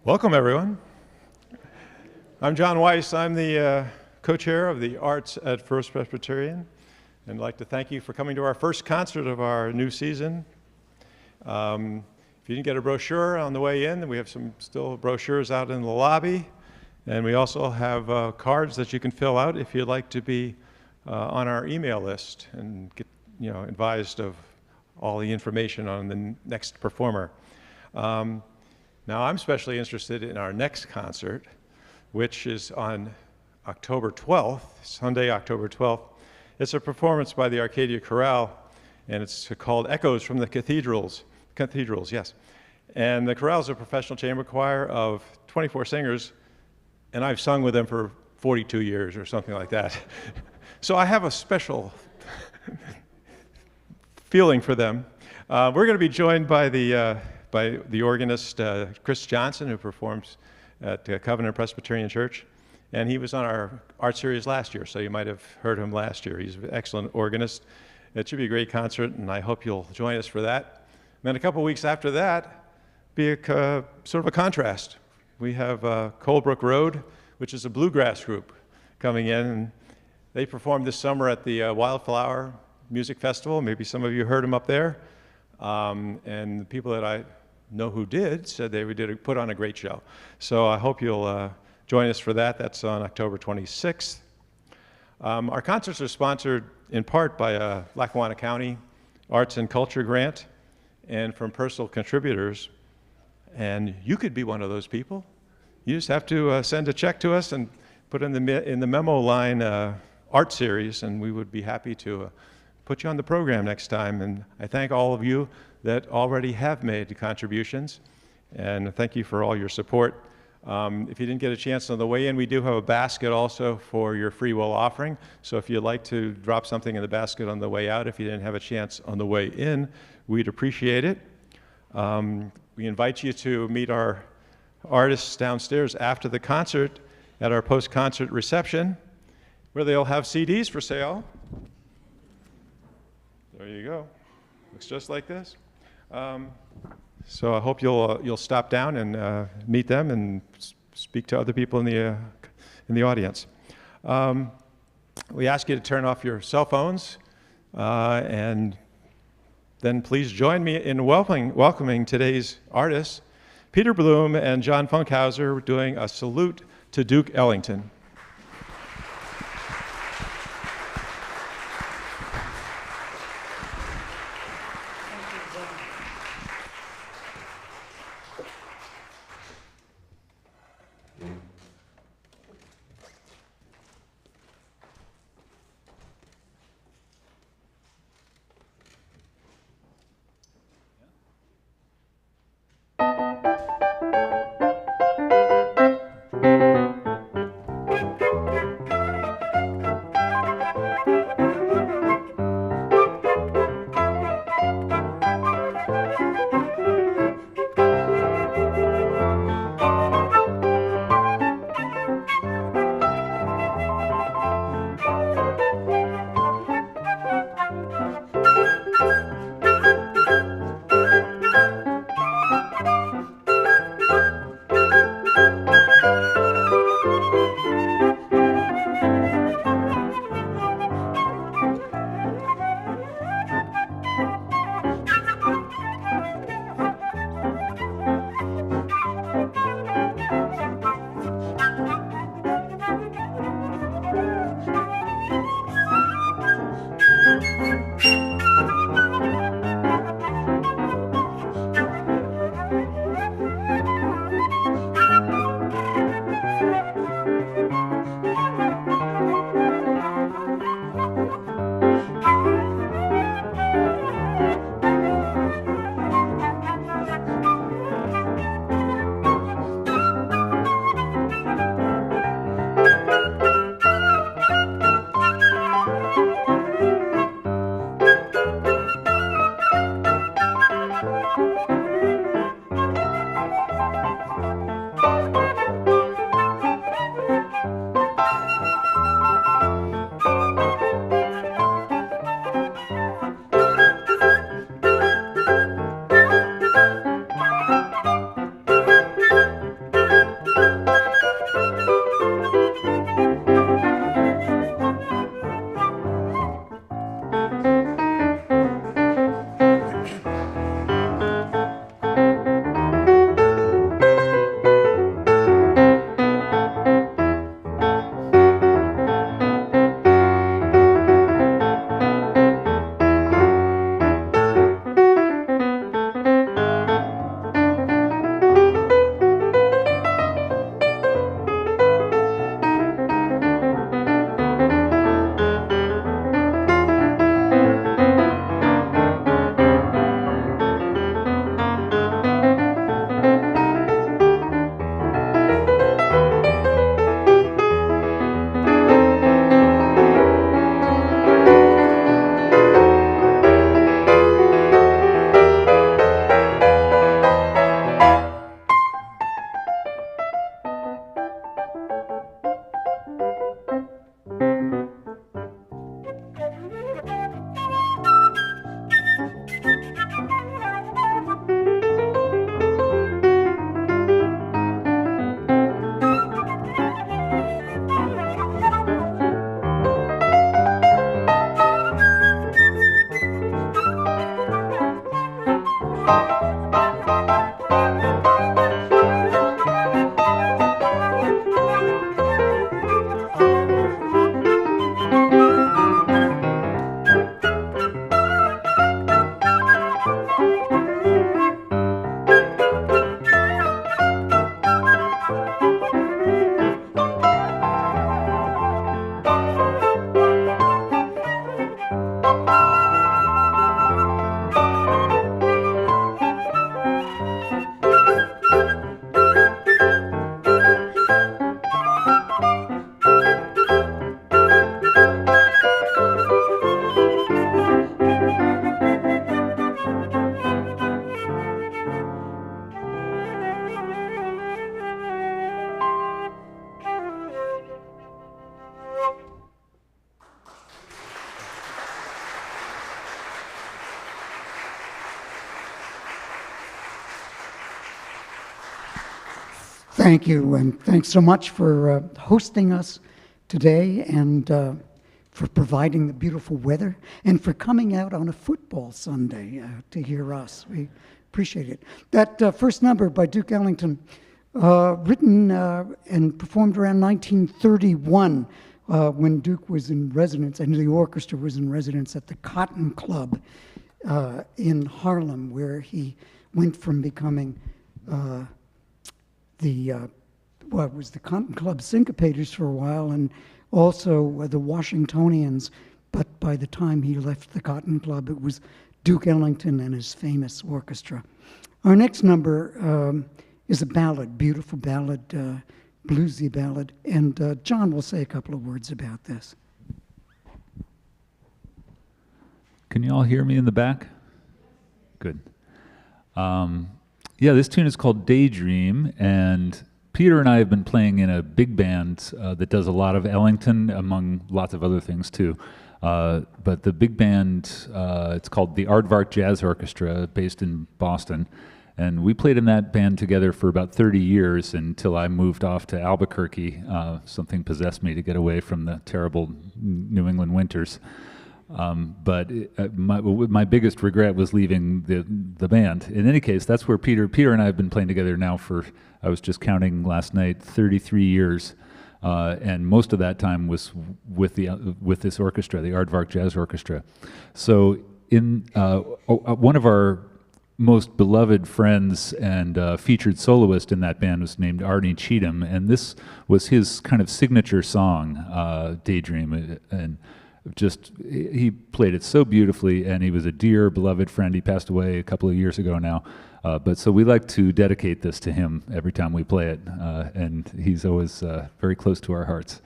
Welcome, everyone. I'm John Weiss. I'm the co-chair of the Arts at First Presbyterian, and I'd like to thank you for coming to our first concert of our new season. If you didn't get a brochure on the way in, we have some still brochures out in the lobby, and we also have cards that you can fill out if you'd like to be on our email list and get advised of all the information on the next performer. Now, I'm especially interested in our next concert, which is on October 12th, Sunday, October 12th. It's a performance by the Arcadia Chorale, and it's called Echoes from the Cathedrals. Cathedrals, yes. And the chorale is a professional chamber choir of 24 singers, and I've sung with them for 42 years or something like that. So I have a special feeling for them. We're going to be joined by the organist Chris Johnson, who performs at Covenant Presbyterian Church. And he was on our art series last year, so you might have heard him last year. He's an excellent organist. It should be a great concert, and I hope you'll join us for that. And then a couple weeks after that, be sort of a contrast. We have Colebrook Road, which is a bluegrass group coming in. And they performed this summer at the Wildflower Music Festival. Maybe some of you heard them up there. And the people that I know who did said they put on a great show. So I hope you'll join us for that. That's on October 26th. Our concerts are sponsored in part by Lackawanna County Arts and Culture Grant and from personal contributors. And you could be one of those people. You just have to send a check to us and put in the memo line art series, and we would be happy to put you on the program next time. And I thank all of you that already have made contributions, and thank you for all your support. If you didn't get a chance on the way in, we do have a basket also for your free will offering. So if you'd like to drop something in the basket on the way out, if you didn't have a chance on the way in, we'd appreciate it. We invite you to meet our artists downstairs after the concert at our post-concert reception, where they'll have CDs for sale. There you go. Looks just like this. So I hope you'll stop down and meet them and speak to other people in the audience. We ask you to turn off your cell phones, and then please join me in welcoming today's artists, Peter Bloom and John Funkhouser, doing a salute to Duke Ellington. Thank you, and thanks so much for hosting us today and for providing the beautiful weather and for coming out on a football Sunday to hear us. We appreciate it. That first number by Duke Ellington, written and performed around 1931 when Duke was in residence and the orchestra was in residence at the Cotton Club in Harlem, where he went from becoming the Cotton Club Syncopators for a while, and also the Washingtonians. But by the time he left the Cotton Club, it was Duke Ellington and his famous orchestra. Our next number is a ballad, beautiful ballad, bluesy ballad, and John will say a couple of words about this. Can you all hear me in the back? Good. Yeah, this tune is called Daydream, and Peter and I have been playing in a big band that does a lot of Ellington, among lots of other things too. But the big band, it's called the Aardvark Jazz Orchestra, based in Boston. And we played in that band together for about 30 years until I moved off to Albuquerque. Something possessed me to get away from the terrible New England winters. But my biggest regret was leaving the band. In any case, that's where Peter and I have been playing together now for, I was just counting last night, 33 years. And most of that time was with this orchestra, the Aardvark Jazz Orchestra. So one of our most beloved friends and featured soloist in that band was named Arnie Cheatham, and this was his kind of signature song, Daydream. And just, he played it so beautifully, and he was a dear, beloved friend. He passed away a couple of years ago now. But so we like to dedicate this to him every time we play it, and he's always very close to our hearts.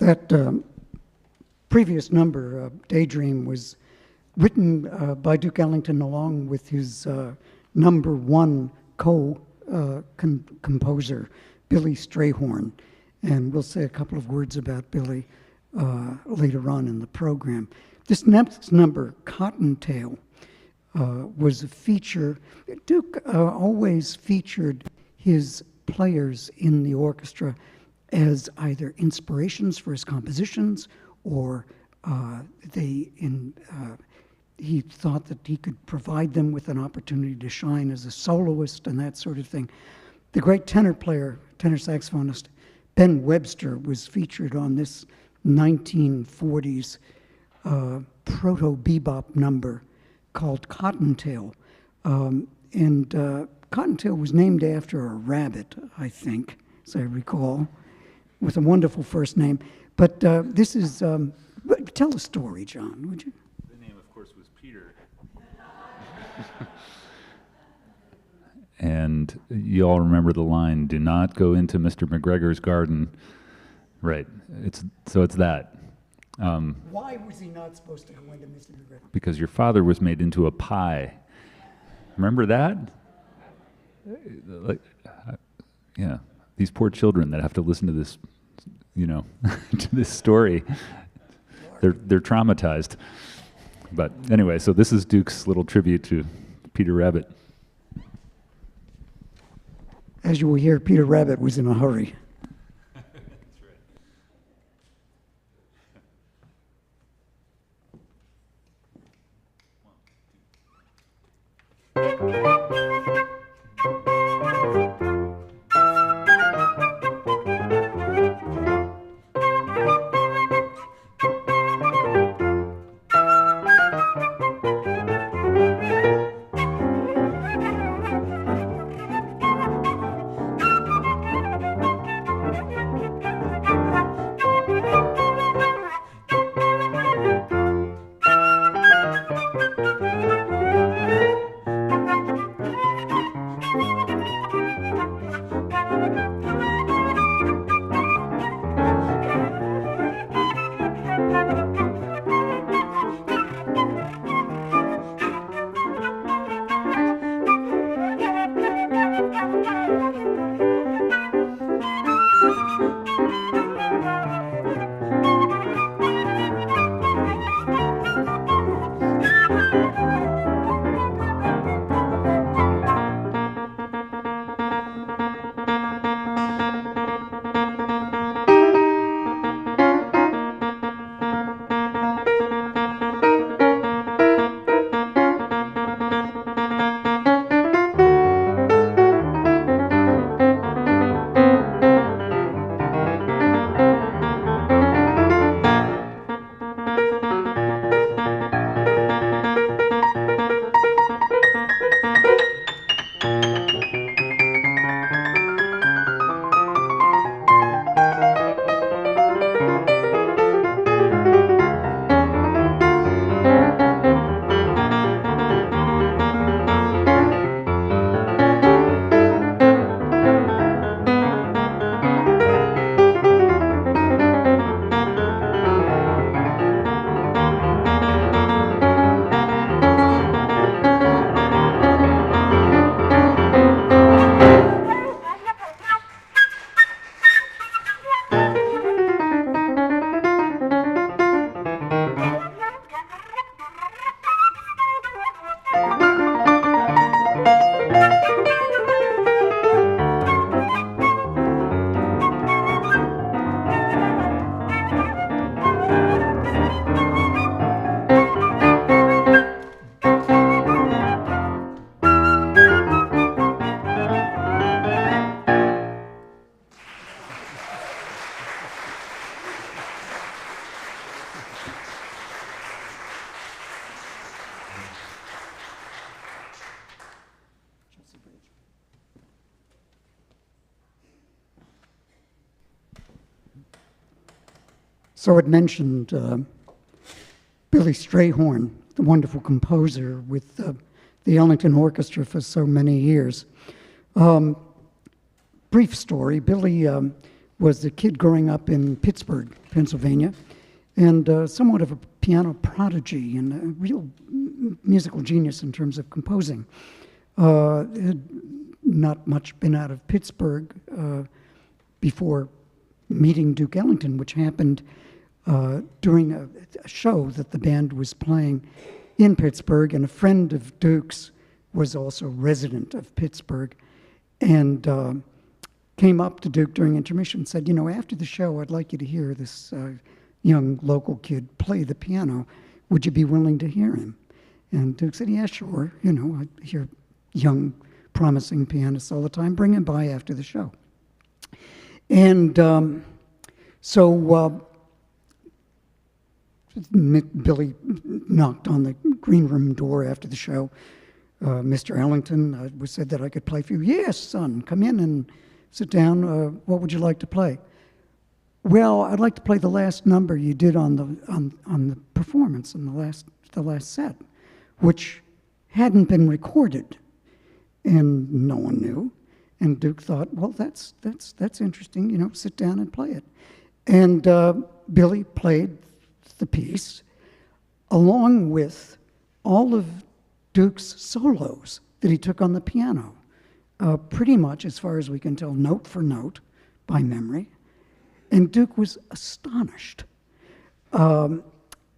That previous number, Daydream, was written by Duke Ellington along with his number one composer, Billy Strayhorn. And we'll say a couple of words about Billy later on in the program. This next number, Cottontail, was a feature. Duke always featured his players in the orchestra as either inspirations for his compositions, or he thought that he could provide them with an opportunity to shine as a soloist and that sort of thing. The great tenor saxophonist, Ben Webster, was featured on this 1940s proto-bebop number called Cottontail. Cottontail was named after a rabbit, I think, as I recall, with a wonderful first name. But this is, tell a story, John, would you? The name, of course, was Peter. And you all remember the line, "Do not go into Mr. McGregor's garden." Right, it's that. Why was he not supposed to go into Mr. McGregor? Because your father was made into a pie. Remember that? Yeah, these poor children that have to listen to this, to this story. They're traumatized. But anyway, so this is Duke's little tribute to Peter Rabbit. As you will hear, Peter Rabbit was in a hurry. So it mentioned Billy Strayhorn, the wonderful composer with the Ellington Orchestra for so many years. Brief story, Billy was a kid growing up in Pittsburgh, Pennsylvania, and somewhat of a piano prodigy and a real musical genius in terms of composing. Had not much been out of Pittsburgh before meeting Duke Ellington, which happened during a show that the band was playing in Pittsburgh, and a friend of Duke's was also resident of Pittsburgh, and came up to Duke during intermission and said, you know, after the show, I'd like you to hear this young local kid play the piano. Would you be willing to hear him? And Duke said, yeah, sure. You know, I hear young, promising pianists all the time. Bring him by after the show. And so Billy knocked on the green room door after the show. Mr. Ellington was said that I could play for you. Yes, son, come in and sit down. What would you like to play? Well, I'd like to play the last number you did on the performance in the last set, which hadn't been recorded, and no one knew. And Duke thought, well, that's interesting. You know, sit down and play it. And Billy played the piece along with all of Duke's solos that he took on the piano, pretty much, as far as we can tell, note for note, by memory. And Duke was astonished, and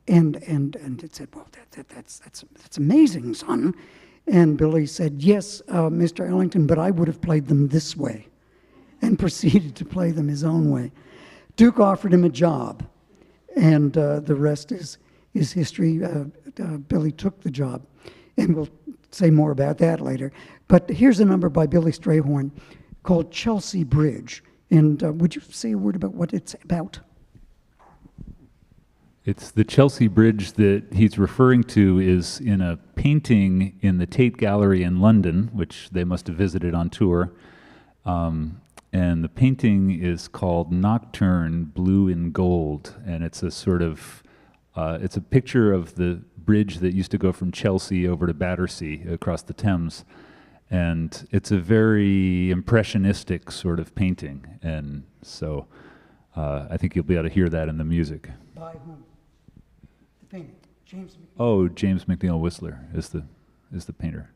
it said, "Well, that's amazing, son." And Billy said, "Yes, Mr. Ellington, but I would have played them this way," and proceeded to play them his own way. Duke offered him a job, and the rest is history. Billy took the job, and we'll say more about that later. But here's a number by Billy Strayhorn called Chelsea Bridge. And would you say a word about what it's about? It's the Chelsea Bridge that he's referring to is in a painting in the Tate Gallery in London, which they must have visited on tour. And the painting is called Nocturne, Blue and Gold. And it's a sort of, it's a picture of the bridge that used to go from Chelsea over to Battersea across the Thames. And it's a very impressionistic sort of painting. And so I think you'll be able to hear that in the music. By whom? The painting? James McNeill. Oh, James McNeill Whistler is the painter.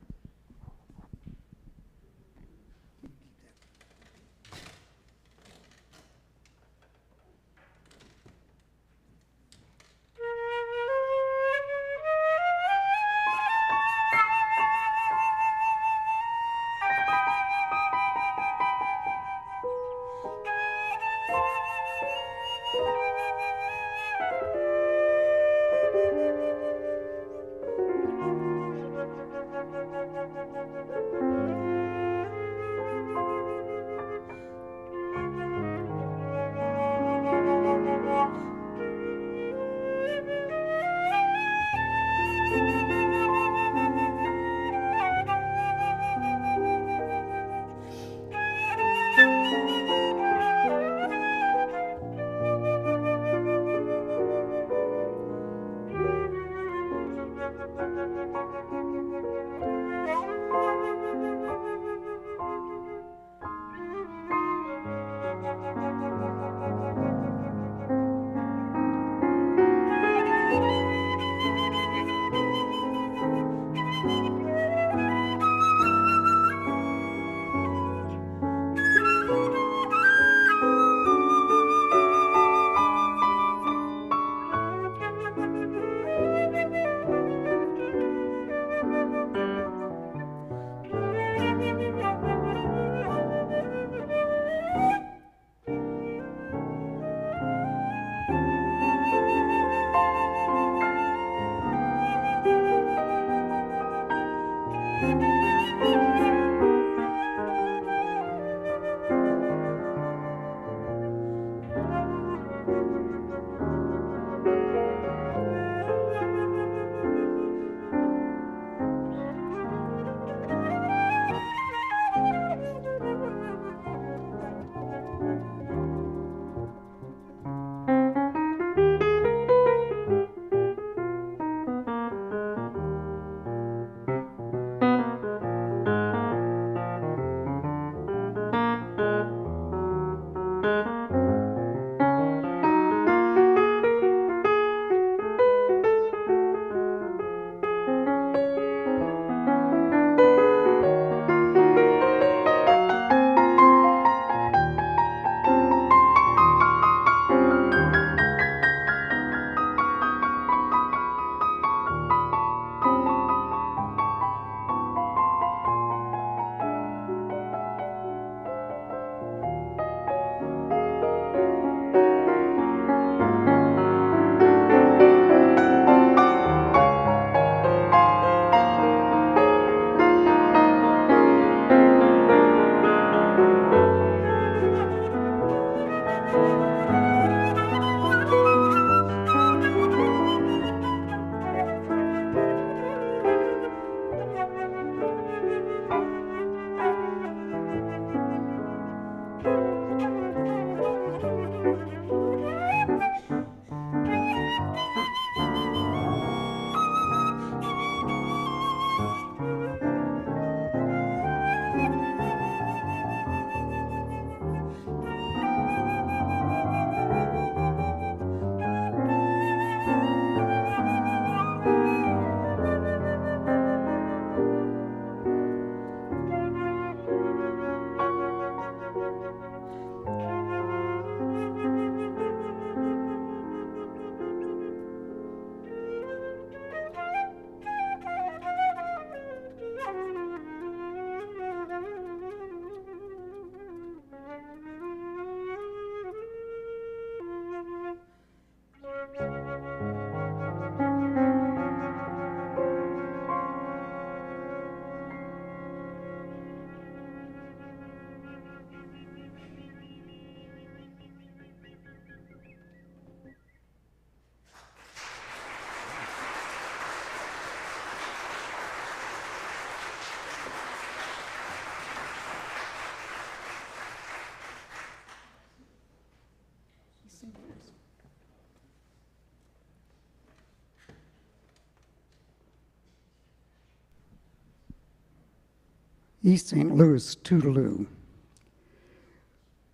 East St. Louis, Toodaloo.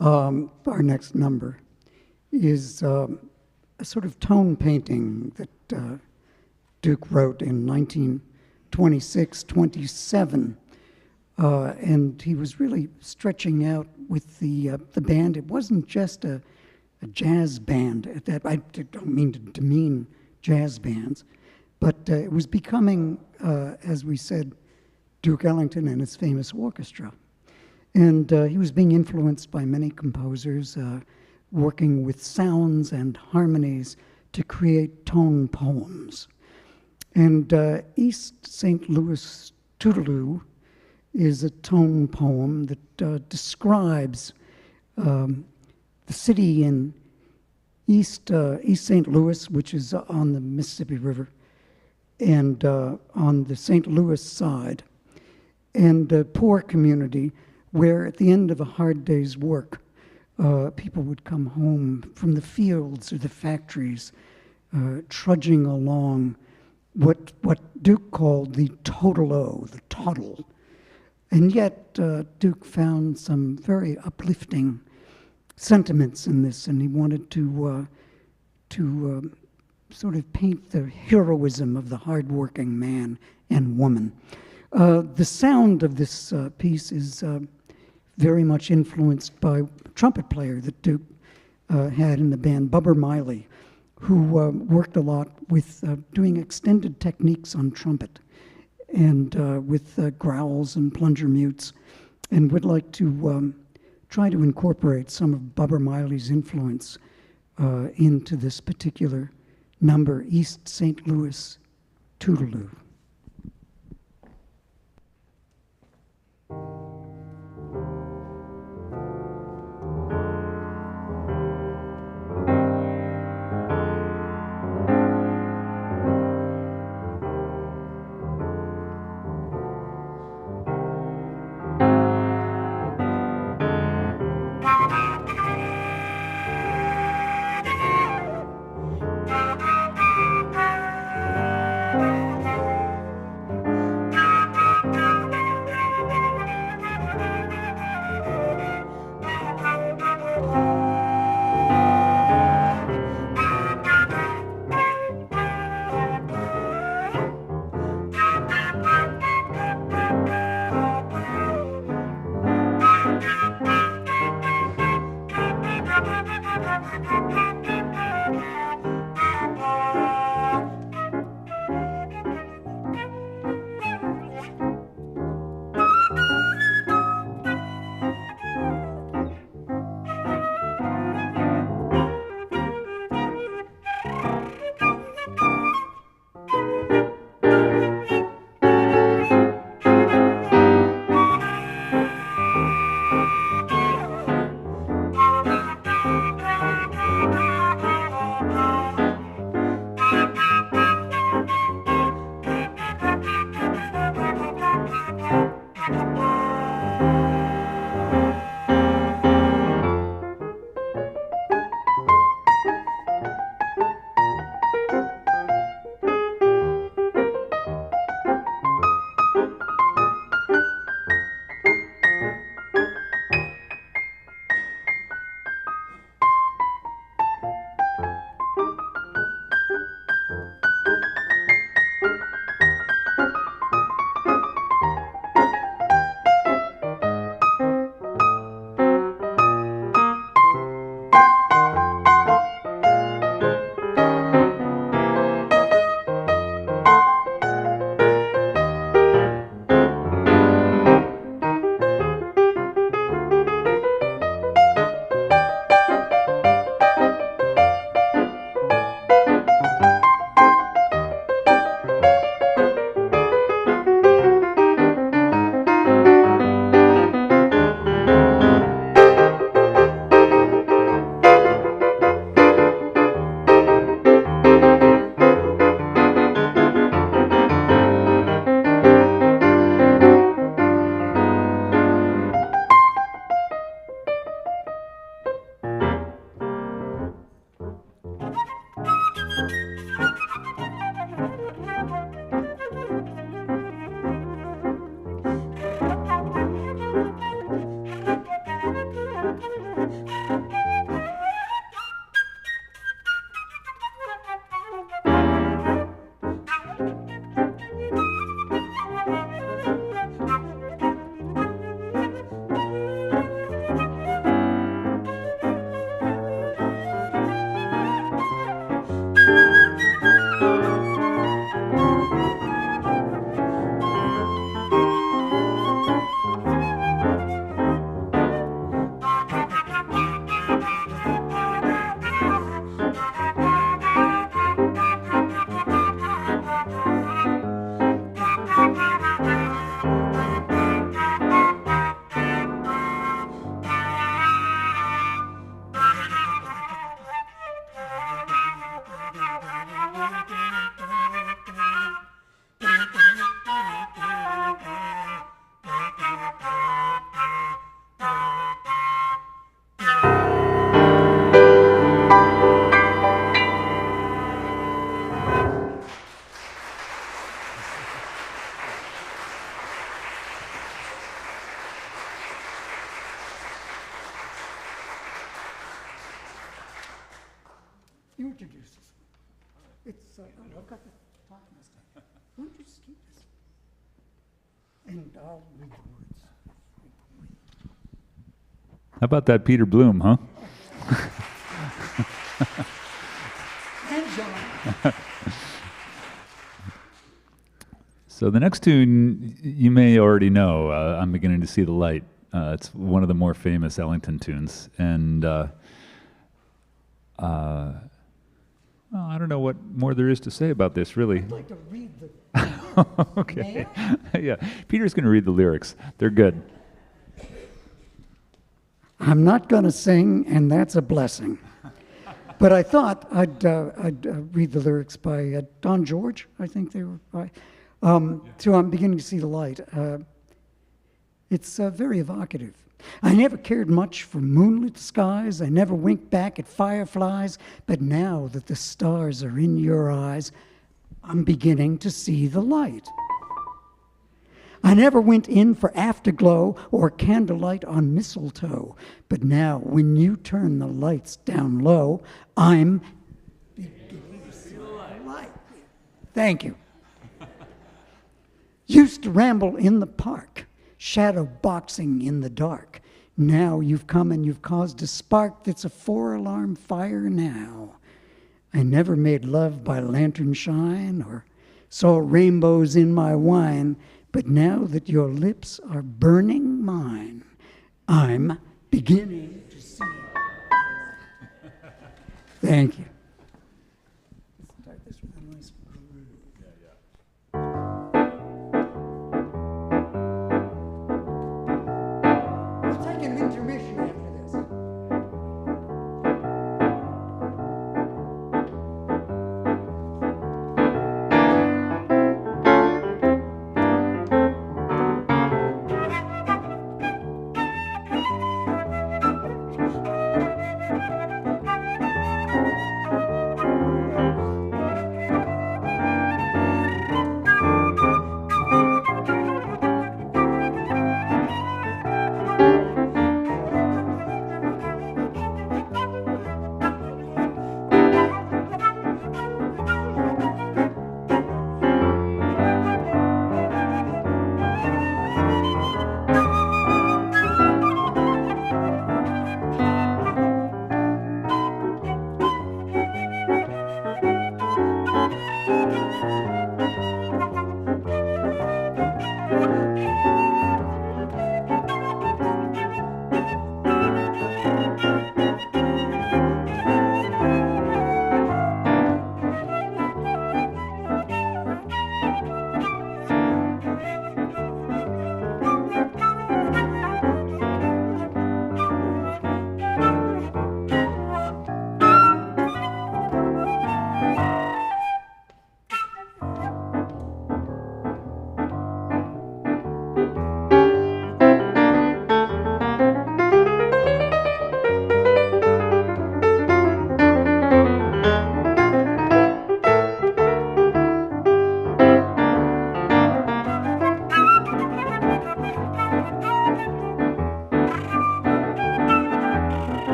Our next number is a sort of tone painting that Duke wrote in 1926, 27. And he was really stretching out with the band. It wasn't just a jazz band at that. I don't mean to demean jazz bands, but it was becoming, as we said, Duke Ellington and his famous orchestra. And he was being influenced by many composers, working with sounds and harmonies to create tone poems. And East St. Louis, Toodaloo is a tone poem that describes the city in East St. Louis, which is on the Mississippi River, and on the St. Louis side, and a poor community where at the end of a hard day's work, people would come home from the fields or the factories, trudging along what Duke called the totalo, the toddle. And yet Duke found some very uplifting sentiments in this, and he wanted to sort of paint the heroism of the hardworking man and woman. The sound of this piece is very much influenced by a trumpet player that Duke had in the band, Bubber Miley, who worked a lot with doing extended techniques on trumpet and with growls and plunger mutes, and would like to try to incorporate some of Bubber Miley's influence into this particular number, East St. Louis, Toodaloo. It's, I've got the talking stuff. Why don't you just keep this? And I'll read the words. How about that Peter Bloom, huh? And John. So the next tune you may already know, I'm Beginning to See the Light. It's one of the more famous Ellington tunes. And well, I don't know what more there is to say about this, really. I'd like to read the Okay. Yeah, Peter's going to read the lyrics. They're good. I'm not going to sing, and that's a blessing. But I thought I'd read the lyrics by Don George, I think they were by. So I'm beginning to see the light. It's very evocative. I never cared much for moonlit skies. I never winked back at fireflies. But now that the stars are in your eyes, I'm beginning to see the light. I never went in for afterglow or candlelight on mistletoe. But now, when you turn the lights down low, I'm beginning to see the light. Thank you. Used to ramble in the park, shadow boxing in the dark. Now you've come and you've caused a spark that's a 4-alarm fire now. I never made love by lantern shine or saw rainbows in my wine, but now that your lips are burning mine, I'm beginning to see. Thank you. Let's start this with a nice groove. We'll take an intermission after this.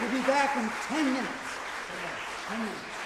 We'll be back in 10 minutes. 10 minutes.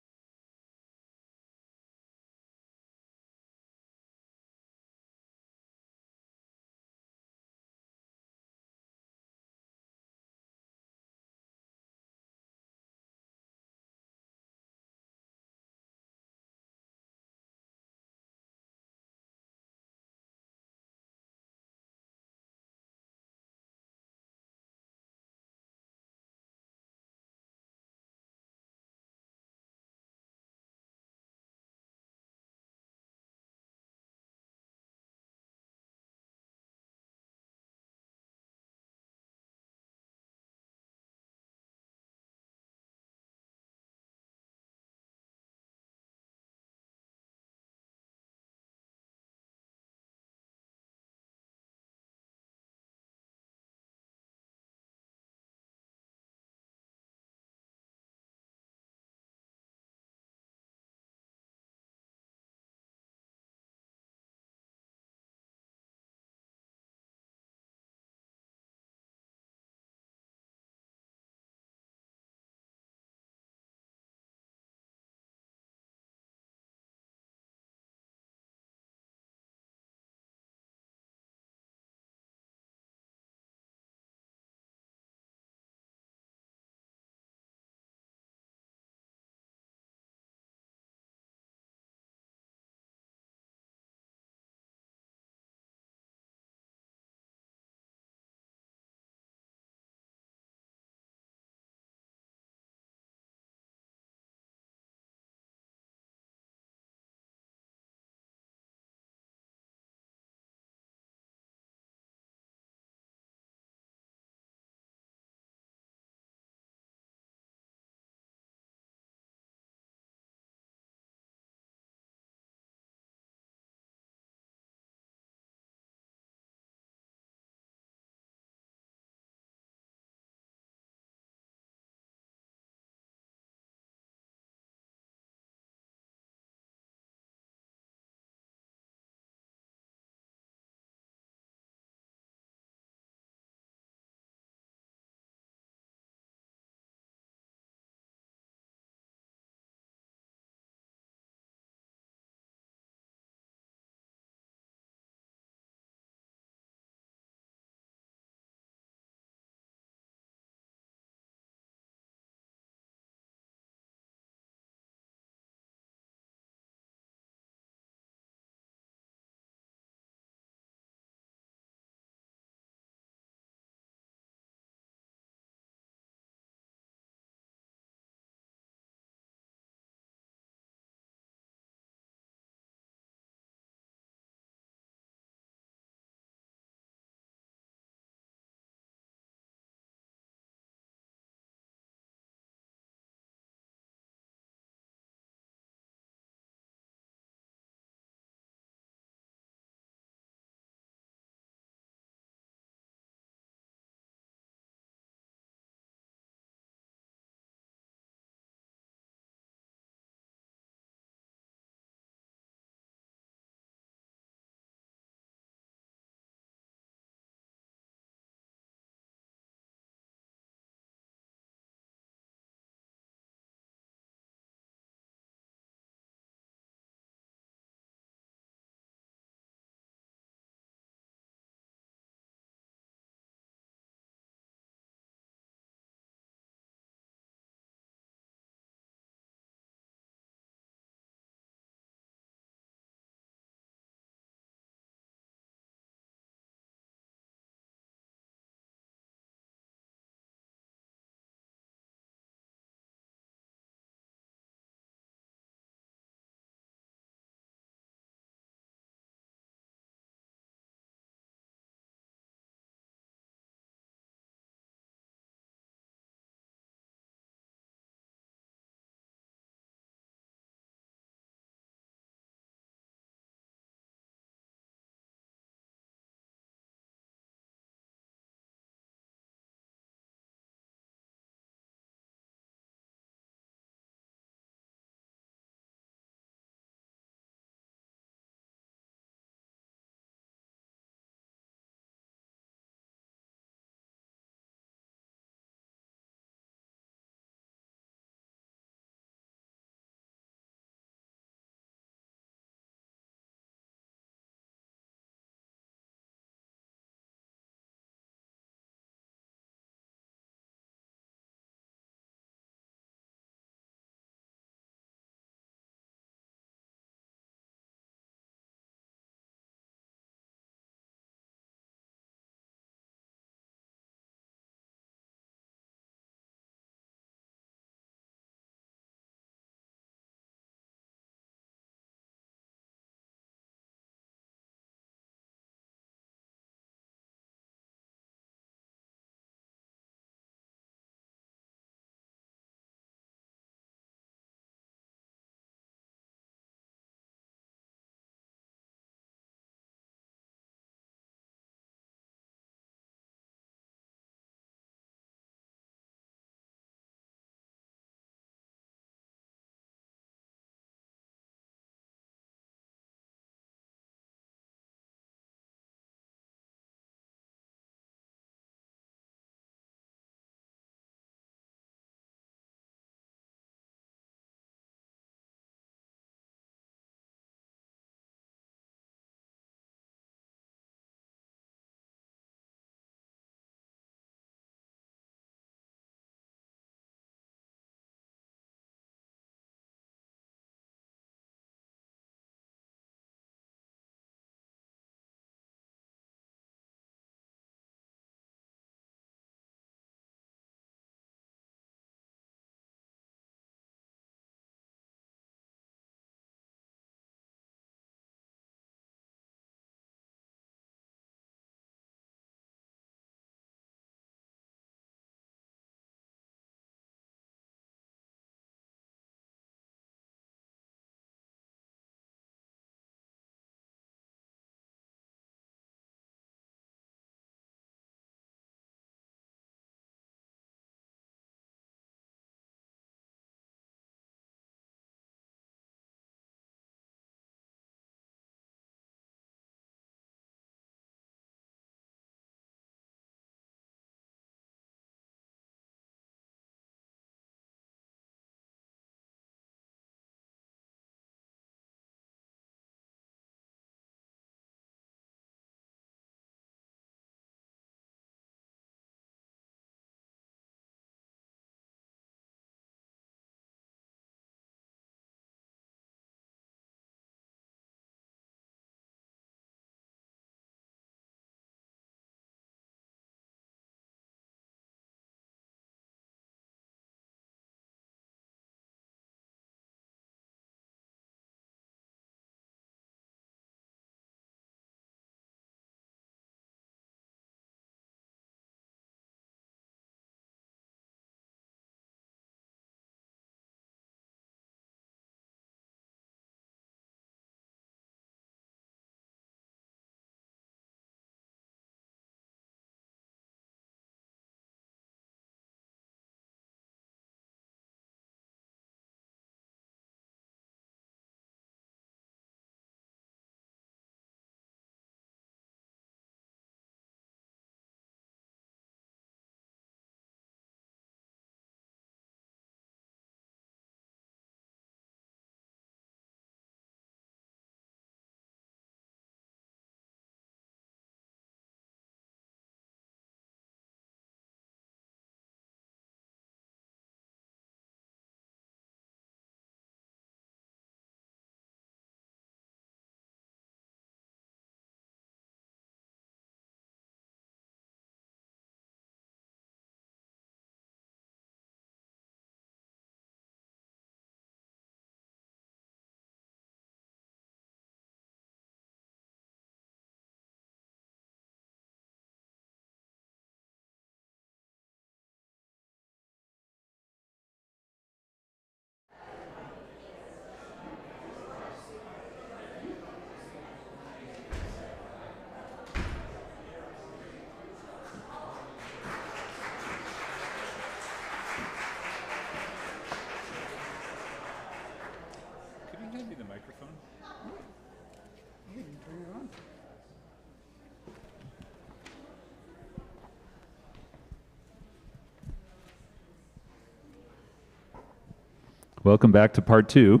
Welcome back to part two.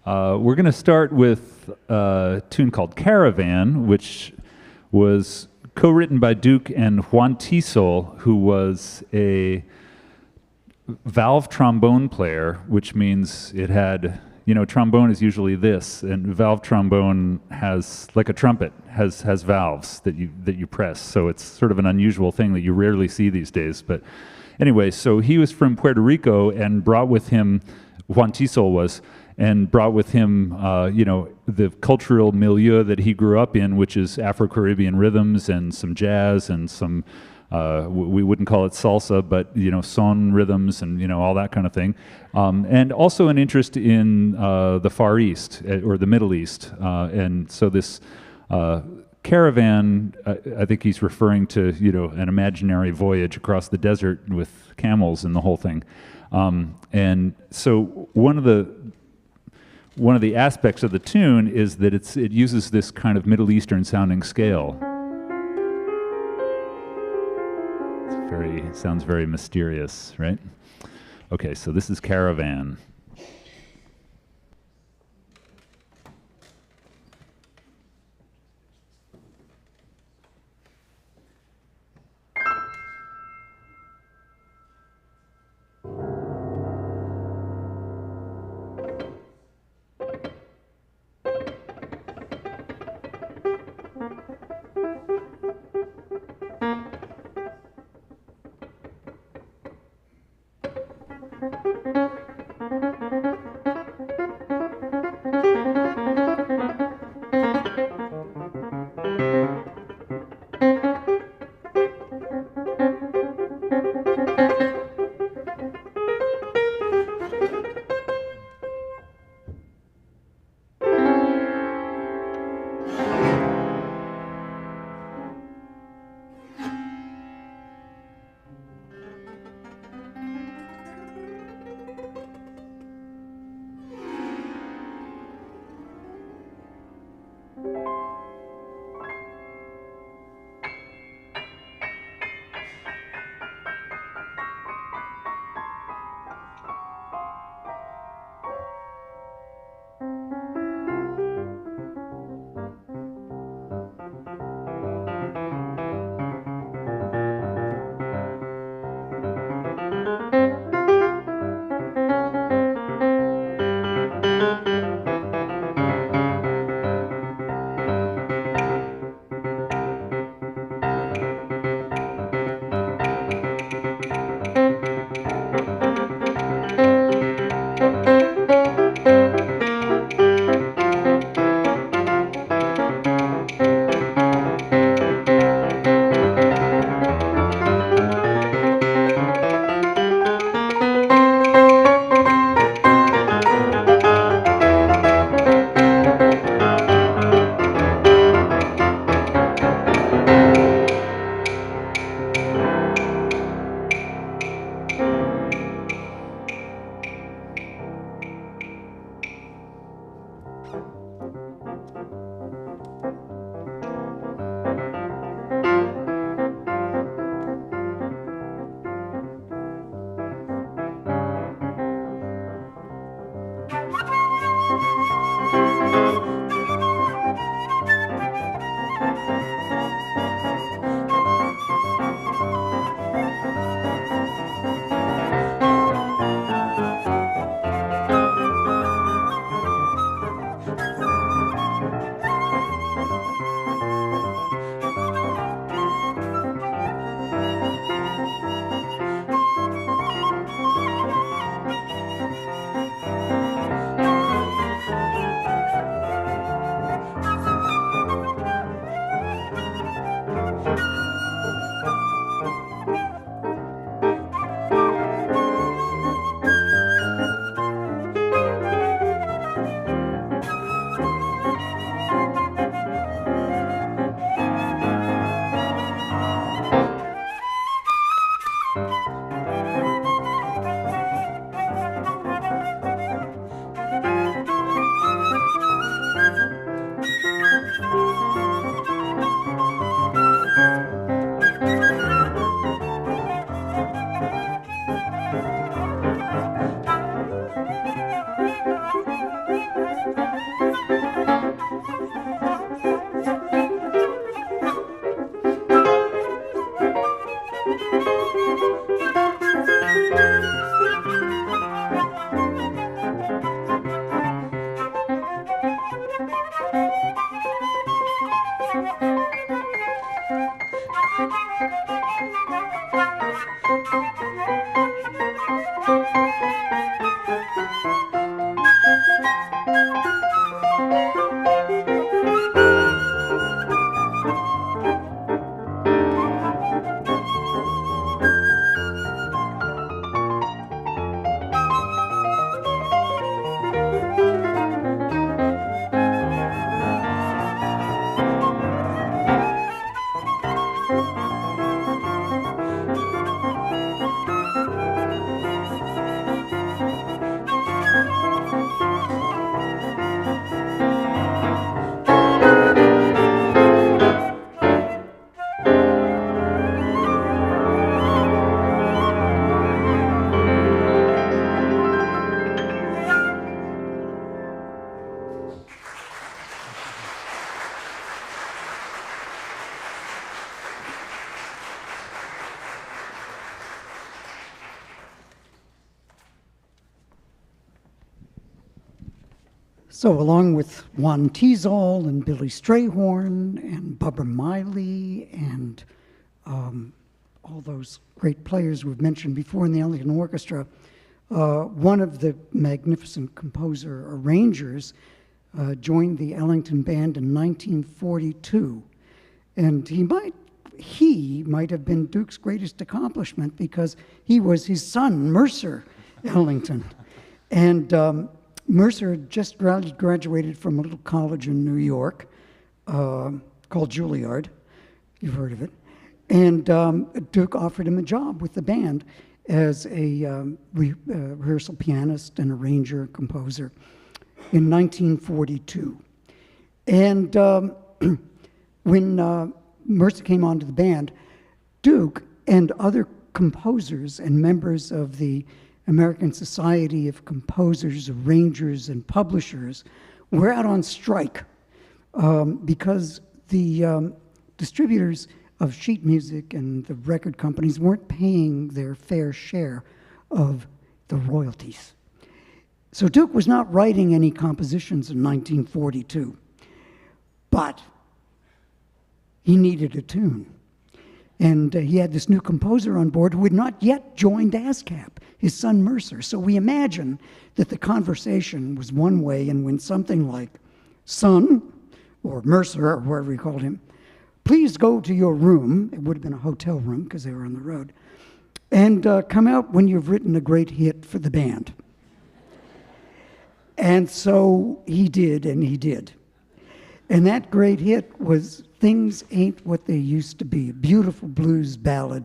We're going to start with a tune called Caravan, which was co-written by Duke and Juan Tisol, who was a valve trombone player, which means it had, trombone is usually this, and valve trombone has, like a trumpet, has valves that you press. So it's sort of an unusual thing that you rarely see these days. But anyway, so he was from Puerto Rico and brought with him, Juan Tisol was, and brought with him, the cultural milieu that he grew up in, which is Afro-Caribbean rhythms and some jazz and some, we wouldn't call it salsa, but, son rhythms and, all that kind of thing. And also an interest in the Far East, or the Middle East. And so this caravan, I think he's referring to, an imaginary voyage across the desert with camels and the whole thing. And so one of the aspects of the tune is that it uses this kind of Middle Eastern sounding scale. Sounds very mysterious, right? Okay, so this is Caravan. So along with Juan Teasall and Billy Strayhorn and Bubba Miley and all those great players we've mentioned before in the Ellington Orchestra, one of the magnificent composer arrangers joined the Ellington Band in 1942. And he might have been Duke's greatest accomplishment because he was his son, Mercer Ellington. And Mercer had just graduated from a little college in New York called Juilliard. You've heard of it. And Duke offered him a job with the band as a rehearsal pianist and arranger, composer in 1942. And when Mercer came onto the band, Duke and other composers and members of the American Society of Composers, Arrangers, and Publishers were out on strike because the distributors of sheet music and the record companies weren't paying their fair share of the royalties. So Duke was not writing any compositions in 1942, but he needed a tune. And he had this new composer on board who had not yet joined ASCAP, his son Mercer. So we imagine that the conversation was one way, and when something like, "Son," or Mercer, or whoever he called him, "please go to your room," it would have been a hotel room because they were on the road, "and come out when you've written a great hit for the band." And so he did, and he did. And that great hit was "Things Ain't What They Used to Be," a beautiful blues ballad.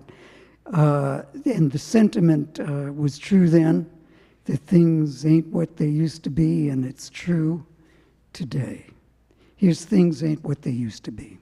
And the sentiment was true then, that things ain't what they used to be, and it's true today. Here's "Things Ain't What They Used to Be."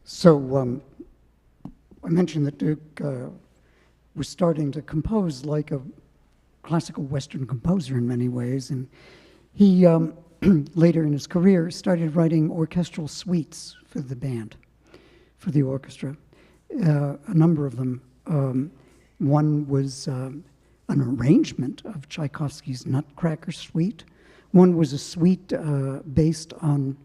So I mentioned that Duke was starting to compose like a classical Western composer in many ways, and he later in his career started writing orchestral suites for the band, for the orchestra, a number of them. One was an arrangement of Tchaikovsky's Nutcracker Suite. One was a suite based on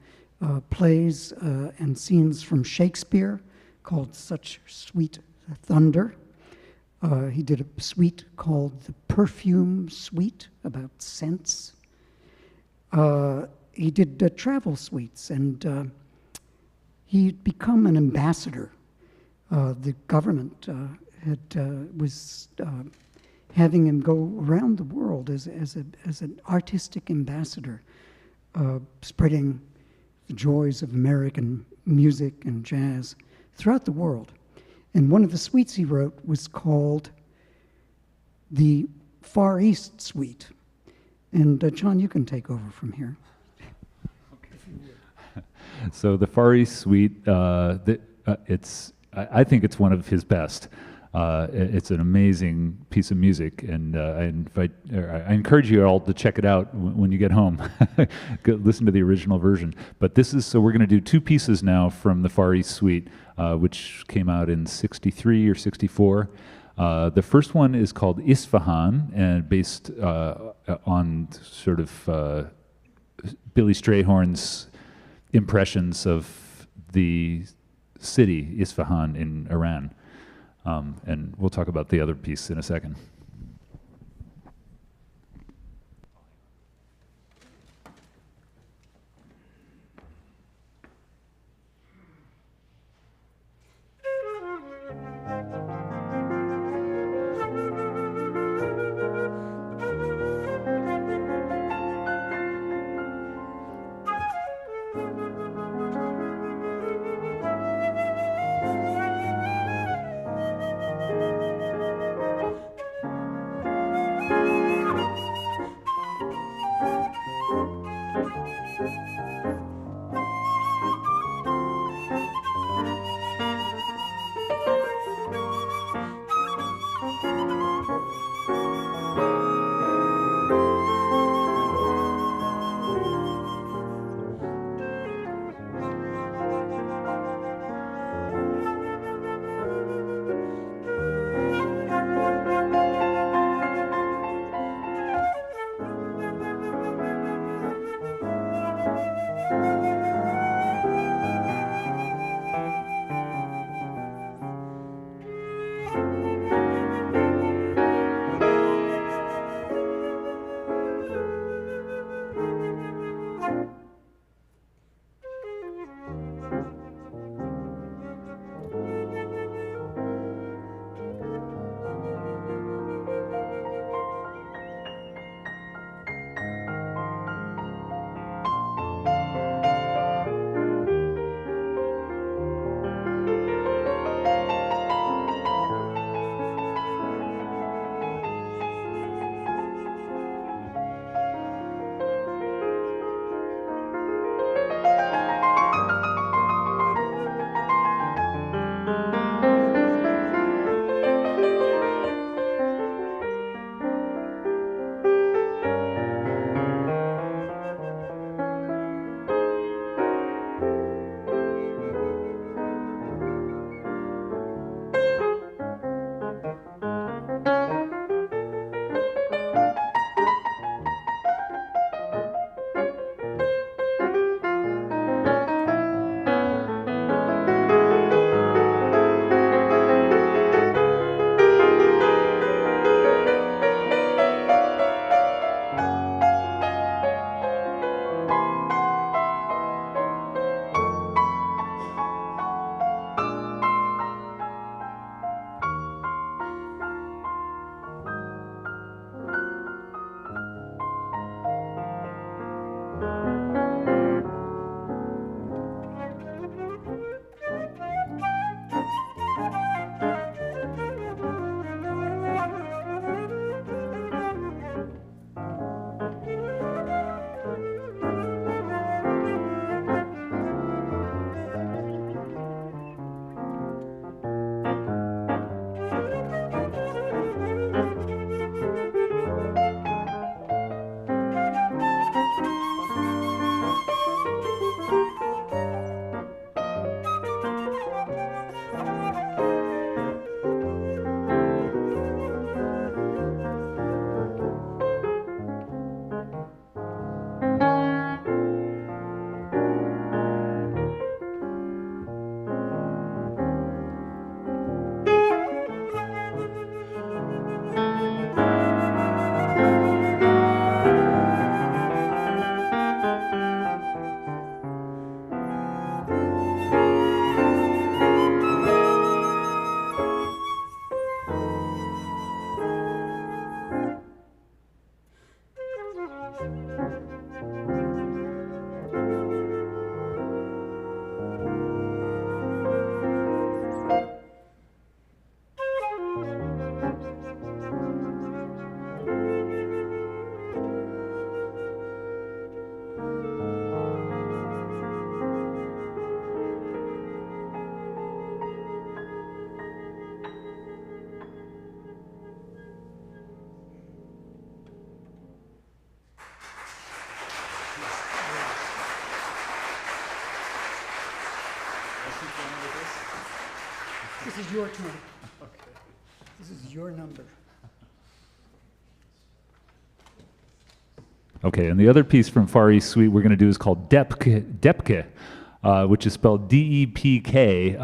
plays and scenes from Shakespeare called Such Sweet Thunder. He did a suite called the Perfume Suite about scents. He did travel suites, and he'd become an ambassador. The government was having him go around the world as an artistic ambassador, spreading the joys of American music and jazz throughout the world. And one of the suites he wrote was called the Far East Suite. And John, you can take over from here. So the Far East Suite, I think it's one of his best. It's an amazing piece of music, and I encourage you all to check it out when you get home. Go listen to the original version. But so we're going to do two pieces now from the Far East Suite, which came out in '63 or '64. The first one is called Isfahan, and based on sort of Billy Strayhorn's impressions of the city Isfahan in Iran. And we'll talk about the other piece in a second. is your turn. Okay. This is your number. Okay, and the other piece from Far East Suite we're going to do is called Depke, which is spelled D-E-P-K.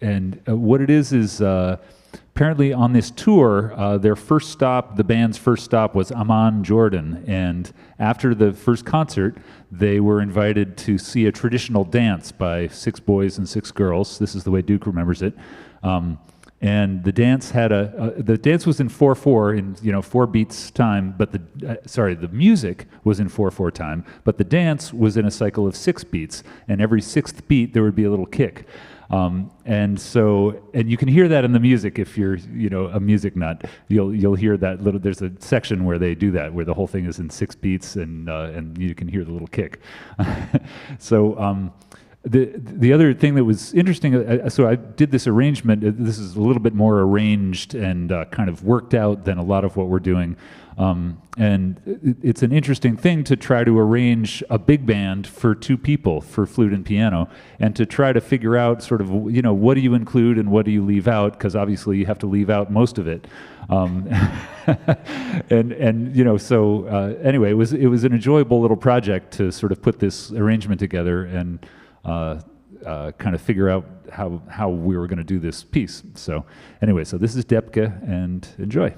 And what it is apparently on this tour, their first stop, the band's first stop was Amman, Jordan. And after the first concert, they were invited to see a traditional dance by 6 boys and 6 girls. This is the way Duke remembers it. And the dance had the dance was in 4/4 in 4 beats time, but the music was in 4/4 time, but the dance was in a cycle of 6 beats, and every 6th beat there would be a little kick. And you can hear that in the music if you're a music nut. You'll hear that little. There's a section where they do that, where the whole thing is in 6 beats, and you can hear the little kick. The other thing that was interesting, so I did this arrangement. This is a little bit more arranged and kind of worked out than a lot of what we're doing. And it's an interesting thing to try to arrange a big band for 2 people, for flute and piano, and to try to figure out sort of, what do you include and what do you leave out, because obviously you have to leave out most of it. Anyway, it was an enjoyable little project to sort of put this arrangement together and kind of figure out how we were going to do this piece. So anyway, so this is Depke, and enjoy.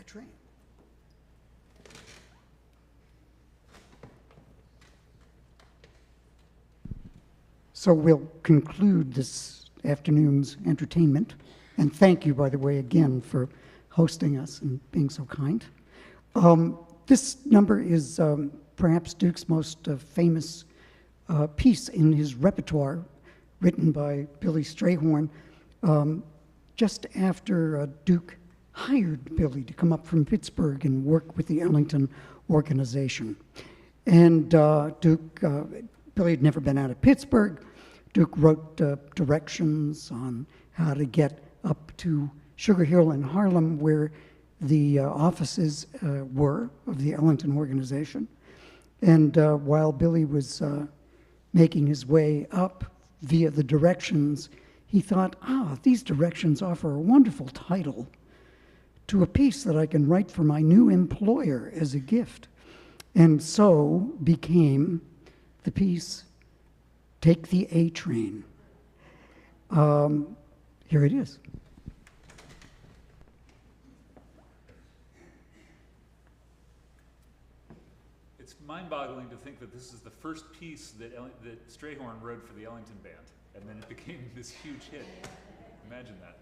train. So we'll conclude this afternoon's entertainment. And thank you, by the way, again for hosting us and being so kind. This number is perhaps Duke's most famous piece in his repertoire, written by Billy Strayhorn, just after Duke hired Billy to come up from Pittsburgh and work with the Ellington organization. And Billy had never been out of Pittsburgh. Duke wrote directions on how to get up to Sugar Hill in Harlem, where the offices were of the Ellington organization. And while Billy was making his way up via the directions, he thought, these directions offer a wonderful title to a piece that I can write for my new employer as a gift. And so became the piece, Take the A Train. Here it is. It's mind-boggling to think that this is the first piece that Strayhorn wrote for the Ellington Band, and then it became this huge hit. Imagine that.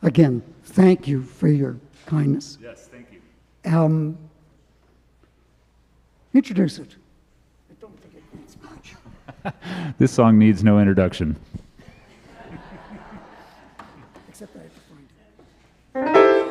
again, thank you for your kindness. Yes, thank you. Introduce it. I don't think it needs much. This song needs no introduction. Except I have to find it.